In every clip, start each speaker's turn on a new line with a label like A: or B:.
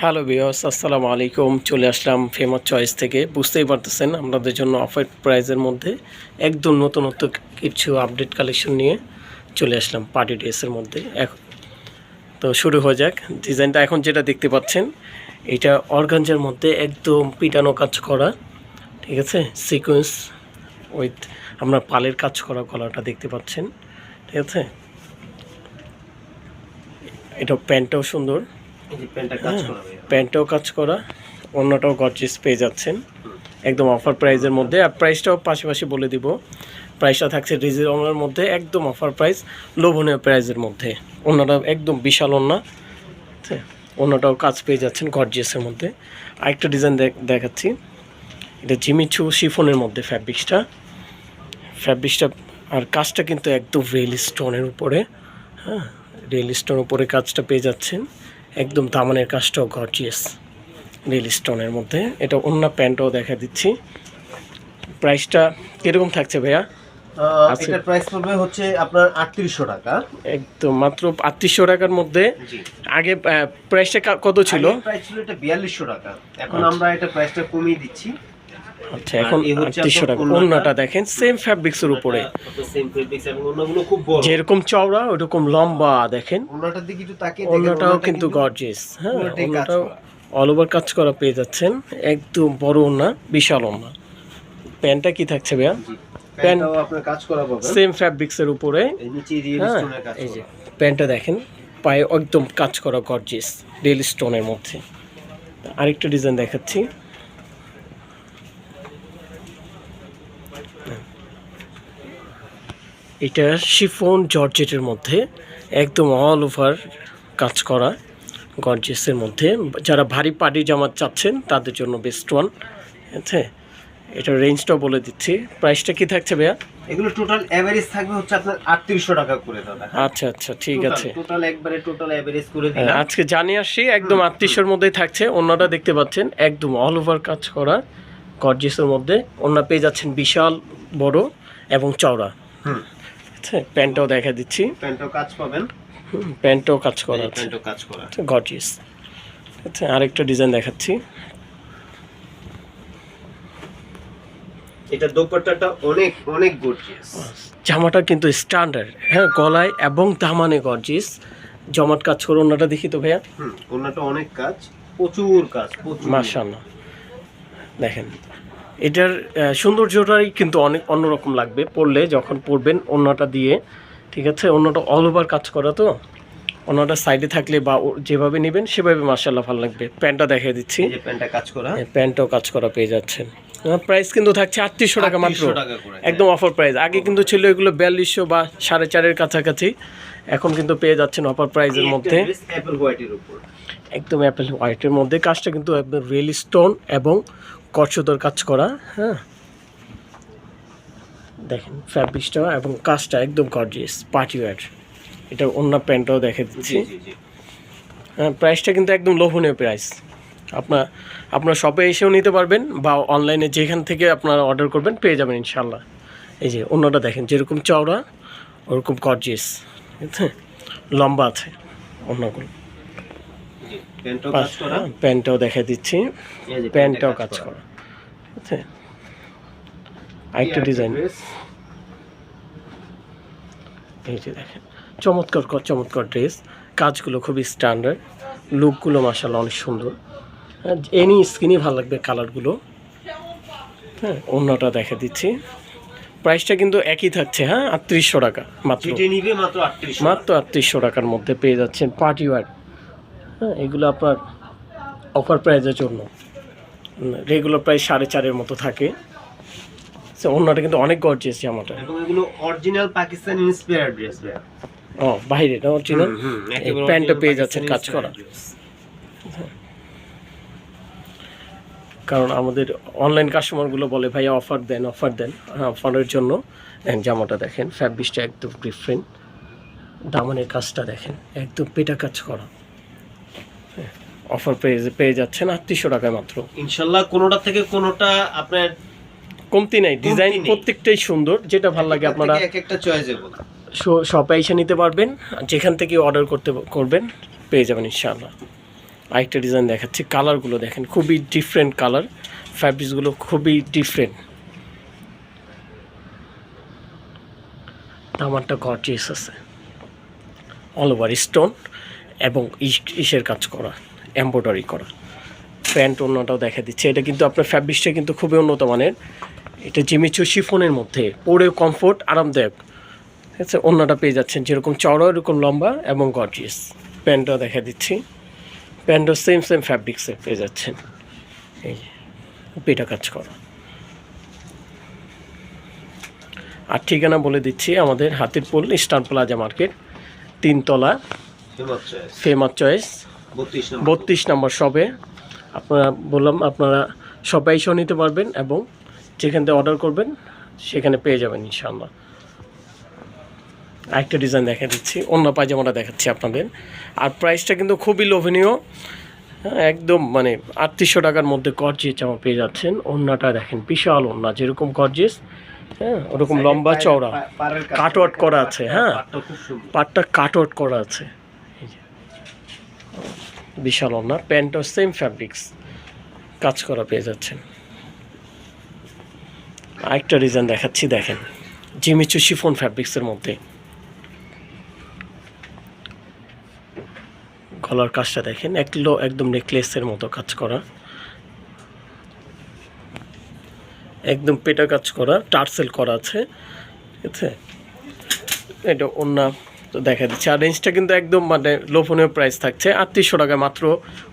A: Hello viewers, আসসালামু আলাইকুম। চলে আসলাম ফেমাস চয়েস থেকে। বুঝতেই পারতেছেন আপনাদের জন্য অফার প্রাইজের মধ্যে একদম নতুনত্ব কিছু আপডেট কালেকশন নিয়ে চলে আসলাম পার্টি ড্রেসের মধ্যে। এখন তো শুরু হয়ে যাক। ডিজাইনটা এখন যেটা দেখতে পাচ্ছেন এটা অর্গানজার মধ্যে একদম পিটানো কাজ করা, ঠিক আছে, সিকোয়েন্স উইথ আপনার পালের কাজ করা গলাটা দেখতে পাচ্ছেন, ঠিক আছে। এটা প্যান্টটাও সুন্দর, প্যান্টটাও কাজ করা, অন্যটাও গর্জিয়াস পেয়ে যাচ্ছেন একদম অফার প্রাইসের মধ্যে। আর প্রাইসটাও পাশাপাশি বলে দিব, প্রাইসটা থাকছে রিজনেবলের মধ্যে, একদম অফার প্রাইস, লোভনীয় প্রাইসের মধ্যে। অন্যটা একদম বিশাল অন্য, অন্যটাও কাজ পেয়ে যাচ্ছেন গর্জিয়াসের মধ্যে। আরেকটা ডিজাইন দেখাচ্ছি, এটা জিমিচু শিফনের মধ্যে ফ্যাব্রিক্সটা আর কাজটা কিন্তু একদম রিয়েল স্টোনের উপরে, হ্যাঁ, রিয়েল স্টোনের উপরে কাজটা পেয়ে যাচ্ছেন। একদম দামানের কাজটাও গর্জিয়াস রিয়েল স্টোনের মধ্যে। এটা অন্য প্যান্টও দেখা দিচ্ছি। প্রাইসটা কীরকম থাকছে ভাইয়া?
B: এটার প্রাইস পড়বে হচ্ছে আপনার 3800 টাকা,
A: একদম মাত্র 3800 টাকার মধ্যে। আগে প্রাইসটা কত ছিল?
B: প্রাইস ছিল এটা 4200 টাকা, এখন আমরা এটা প্রাইসটা কমিয়ে দিচ্ছি।
A: আচ্ছা, এখন 3800 টাকা। অন্যটা দেখেন সেম ফ্যাব্রিক্সের উপরে,
B: সেম ফেব্রিক্স এবং অন্যগুলো খুব বড়,
A: যেরকম চওড়া ওরকম লম্বা। দেখেন
B: অন্যটার দিকে একটু তাকিয়ে দেখেন,
A: অন্যটাও কিন্তু গর্জিয়াস, হ্যাঁ, অন্যটাও অল ওভার কাজ করা পেয়ে যাচ্ছেন। একদম বড় ওন্না, বিশাল ওন্না। প্যান্টটা কি থাকছে ভাইয়া?
B: প্যান্টটাও আপনার কাজ করা পাবেন
A: সেম ফ্যাব্রিক্সের উপরে,
B: এই নিচে রিয়েল স্টোনের কাজ।
A: এই যে প্যান্টটা দেখেন, পায়ে একদম কাজ করা গর্জিয়াস রিয়েল স্টোনের মধ্যে। আরেকটা ডিজাইন দেখাচ্ছি, এটা শিফন জর্জেটের মধ্যে একদম অল ওভার কাজ করা গর্জিয়াসের মধ্যে। যারা ভারী পার্টি জামা চাচ্ছেন তাদের জন্য বেস্ট ওয়ান, ঠিক আছে। এটার রেঞ্জটাও বলে দিচ্ছি। প্রাইসটা কি থাকছে ভাইয়া?
B: এগুলো টোটাল এভারেজ থাকবে হচ্ছে আপনার 3800 টাকা করে দাদা।
A: আচ্ছা আচ্ছা, ঠিক আছে।
B: টোটাল একবারে টোটাল এভারেজ করে দিলাম।
A: আজকে জানিয়ে আসি একদম 3800-এর মধ্যেই থাকছে। অন্যটা দেখতে পাচ্ছেন একদম অল ওভার কাজ করা গর্জিয়াসের মধ্যে। অন্য পেয়ে যাচ্ছেন বিশাল বড় এবং চওড়া। আচ্ছা, প্যান্টটাও দেখা দিচ্ছি,
B: প্যান্টও কাজ পাবেন,
A: প্যান্টটাও কাজ করা আছে,
B: প্যান্টও কাজ করা
A: গর্জিয়াস। আচ্ছা, আরেকটা ডিজাইন দেখাচ্ছি,
B: এটা দোপাট্টাটা অনেক অনেক গর্জিয়াস।
A: জামাটা কিন্তু স্ট্যান্ডার্ড, হ্যাঁ, গলায় এবং দামানে গর্জিয়াস জমাট কাজ করে। অন্যটা দেখি তো ভাইয়া।
B: অন্যটা অনেক কাজ, প্রচুর কাজ, প্রচুর।
A: মাশাআল্লাহ, দেখেন এটার সৌন্দর্যটাই কিন্তু অনেক অন্যরকম লাগবে পরলে, যখন পরবেন অন্যটা দিয়ে, ঠিক আছে। অন্যটা অল ওভার কাজ করা, তো অন্যটা সাইডে থাকলে বা যেভাবে নেবেন সেভাবে মাশাআল্লাহ ভালো লাগবে। প্যান্টটা দেখিয়ে দিচ্ছি,
B: এই যে প্যান্টটা কাজ করা,
A: প্যান্টটাও কাজ করা পেয়ে যাচ্ছেন। প্রাইস কিন্তু থাকছে 3800 টাকা মাত্র, একদম অফার প্রাইস। আগে কিন্তু ছিল এগুলো 4200 বা 4.5-এর কাছাকাছি, এখন কিন্তু পেয়ে যাচ্ছেন অফার প্রাইসের মধ্যে।
B: অ্যাপল হোয়াইটের উপর,
A: একদম অ্যাপেল হোয়াইটের মধ্যে। কাজটা কিন্তু একদম রিয়েল স্টোন এবং কটসুতার কাজ করা, হ্যাঁ, দেখেন ফ্যাব্রিক্সটা এবং কাজটা একদম গর্জিয়াস পার্টি ওয়্যার। এটা অন্য প্যান্টটাও দেখে দিচ্ছি। হ্যাঁ, প্রাইসটা কিন্তু একদম লোভনীয় প্রাইস। আপনার শপে এসেও নিতে পারবেন বা অনলাইনে যেখান থেকে আপনারা অর্ডার করবেন পেয়ে যাবেন ইনশাল্লাহ। এই যে অন্যটা দেখেন, যেরকম চওড়া ওরকম গর্জিয়াস, ঠিক আছে, লম্বা আছে অন্যগুলো। প্যান্টটাও দেখা দিচ্ছি, প্যান্টটাও কাজ করা, ঠিক আছে। আরেকটা ডিজাইন, এই যে দেখেন, চমৎকার ড্রেস, কাজগুলো খুবই স্ট্যান্ডার্ড, লুকগুলো মাশাআল্লাহ অনেক সুন্দর। হ্যাঁ, এনি স্কিনই ভালো লাগবে কালারগুলো। হ্যাঁ, অন্যটা দেখা দিচ্ছি। প্রাইসটা কিন্তু একই থাকছে, হ্যাঁ, 3800 টাকা মাত্র, মাত্র 3800 টাকার মধ্যে পেয়ে যাচ্ছেন পার্টি ওয়্যার। হ্যাঁ, এগুলো আপনার অফার প্রাইসের জন্য, রেগুলার প্রাইস 4.5-এর মতো থাকে। অন্যটা কিন্তু অনেক গর্জিয়াস জামাটা,
B: এগুলো অরিজিনাল পাকিস্তানি ইন্সপায়ার্ড ড্রেস।
A: ও বাইরে না অরিজিনাল, প্যান্টটা পেয়ে যাচ্ছেন কাজ করা। কারণ আমাদের অনলাইন কাস্টমারগুলো বলে ভাইয়া অফার দেন, হ্যাঁ, অফারের জন্য জামাটা দেখেন, ফ্যাব্রিকটা একদম ডিফারেন্ট, দামানের কাজটা দেখেন একদম পেটা কাজ করা। অফার পেয়ে যাচ্ছেন 3800 টাকায় মাত্র।
B: ইনশাল্লাহ কোনোটা থেকে কোনোটা আপনার
A: কমতি নাই, ডিজাইন প্রত্যেকটাই সুন্দর, যেটা ভালো লাগে আপনারা
B: একটা চয়েসেবল
A: শপে এসে নিতে পারবেন, যেখান থেকে অর্ডার করবেন পেয়ে যাবেন ইনশাআল্লাহ। আরেকটা ডিজাইন দেখাচ্ছি, কালারগুলো দেখেন খুবই ডিফারেন্ট কালার, ফ্যাব্রিক্সগুলো খুবই ডিফারেন্ট। দামানটা গর্জিয়াস আছে, অল ওভার স্টোন এবং ইসের কাজ করা, এমব্রয়ডারি করা। প্যান্ট অন্যটাও দেখা দিচ্ছে, এটা কিন্তু আপনার ফ্যাব্রিক্সটা কিন্তু খুবই উন্নত মানের। এটা জিমিচু শিফনের মধ্যে, পরেও কমফোর্ট, আরামদায়ক। ঠিক আছে, অন্যটা পেয়ে যাচ্ছেন যেরকম চওড়া এরকম লম্বা এবং গর্জিয়াস। প্যান্টটাও দেখা দিচ্ছি, প্যান্টও সেম ফ্যাব্রিক্সে পেয়ে যাচ্ছেন। এই পেটা কাজ করা। আর ঠিকানা বলে দিচ্ছি, আমাদের হাতিরপুল ইস্টার্ন প্লাজা মার্কেট, 3 তলা, ফেমাস চয়েস, 32 নম্বর শপে। আপনারা বললাম আপনারা সবাই এসেও নিতে পারবেন এবং যেখান থেকে অর্ডার করবেন সেখানে পেয়ে যাবেন ইনশাআল্লাহ। আরেকটা ডিজাইন দেখা দিচ্ছি, অন্য পায়জামাটা দেখাচ্ছি আপনাদের। আর প্রাইসটা কিন্তু খুবই লোভনীয়, একদম মানে 3800 টাকার মধ্যে গর্জিয়াস জামা পেয়ে যাচ্ছেন। ওড়নাটা দেখেন, বিশাল ওড়না, যেরকম গর্জিয়াস, হ্যাঁ ওরকম লম্বা চওড়া, কাটওয়ার্ট করা আছে। হ্যাঁ, পাটটা কাটওয়ার্ট করা আছে, বিশাল ওড়না। প্যান্টও সেম ফ্যাব্রিক্স, কাজ করা পেয়ে যাচ্ছেন। আরেকটা ডিজাইন দেখাচ্ছি, দেখেন জিমিচু শিফন ফ্যাব্রিক্সের মধ্যে। গলার কাজটা দেখেন, একদম নেকলেসের মতো কাজ করা, একদম পেটা কাজ করা, টার্সেল করা আছে। ঠিক আছে, এটা অন্য তো দেখা দিচ্ছে। আর রেঞ্জটা কিন্তু একদম মানে লোভনীয় প্রাইস থাকছে, 3800 টাকায় মাত্র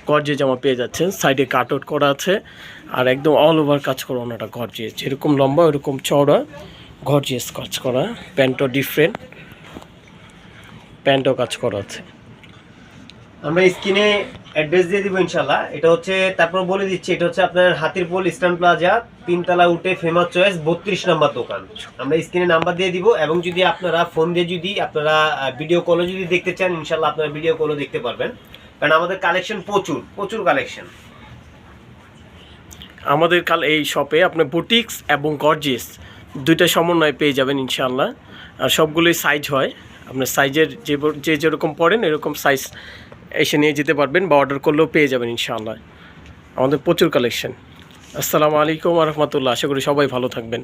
A: গর্জিয়াস জামা পেয়ে যাচ্ছেন। সাইডে কাট আউট করা আছে আর একদম অল ওভার কাজ করা, ওনাটা গর্জিয়াস, যেরকম লম্বা ওরকম চওড়া, গর্জিয়াস কাজ করা। প্যান্টও ডিফারেন্ট, প্যান্টও কাজ করা আছে।
B: আমরা স্ক্রিনে অ্যাড্রেস দিয়ে দিব ইনশাআল্লাহ। এটা হচ্ছে, তারপর বলে দিচ্ছি, এটা হচ্ছে আপনার হাতিরপুল ইস্টার্ন প্লাজা, 3 তলা উঠে ফেমাস চয়েস, 32 নম্বর দোকান। আমরা স্ক্রিনে নাম্বার দিয়ে দিব এবং যদি আপনারা ফোন দিয়ে যদি আপনারা ভিডিও কলে যদি দেখতে চান, ইনশাআল্লাহ আপনারা ভিডিও কলও দেখতে পারবেন, কারণ আমাদের কালেকশন প্রচুর কালেকশন।
A: আমাদের এই শপে আপনি বুটিক্স এবং গর্জিয়াস দুইটা সমন্বয় পেয়ে যাবেন ইনশাআল্লাহ। আর সবগুলোই সাইজ হয়, আপনার সাইজের যেরকম পড়েন এরকম সাইজ এসে নিয়ে যেতে পারবেন বা অর্ডার করলেও পেয়ে যাবেন ইনশাআল্লাহ। আমাদের প্রচুর কালেকশন। আসসালামু আলাইকুম ওয়া রাহমাতুল্লাহ, আশা করি সবাই ভালো থাকবেন।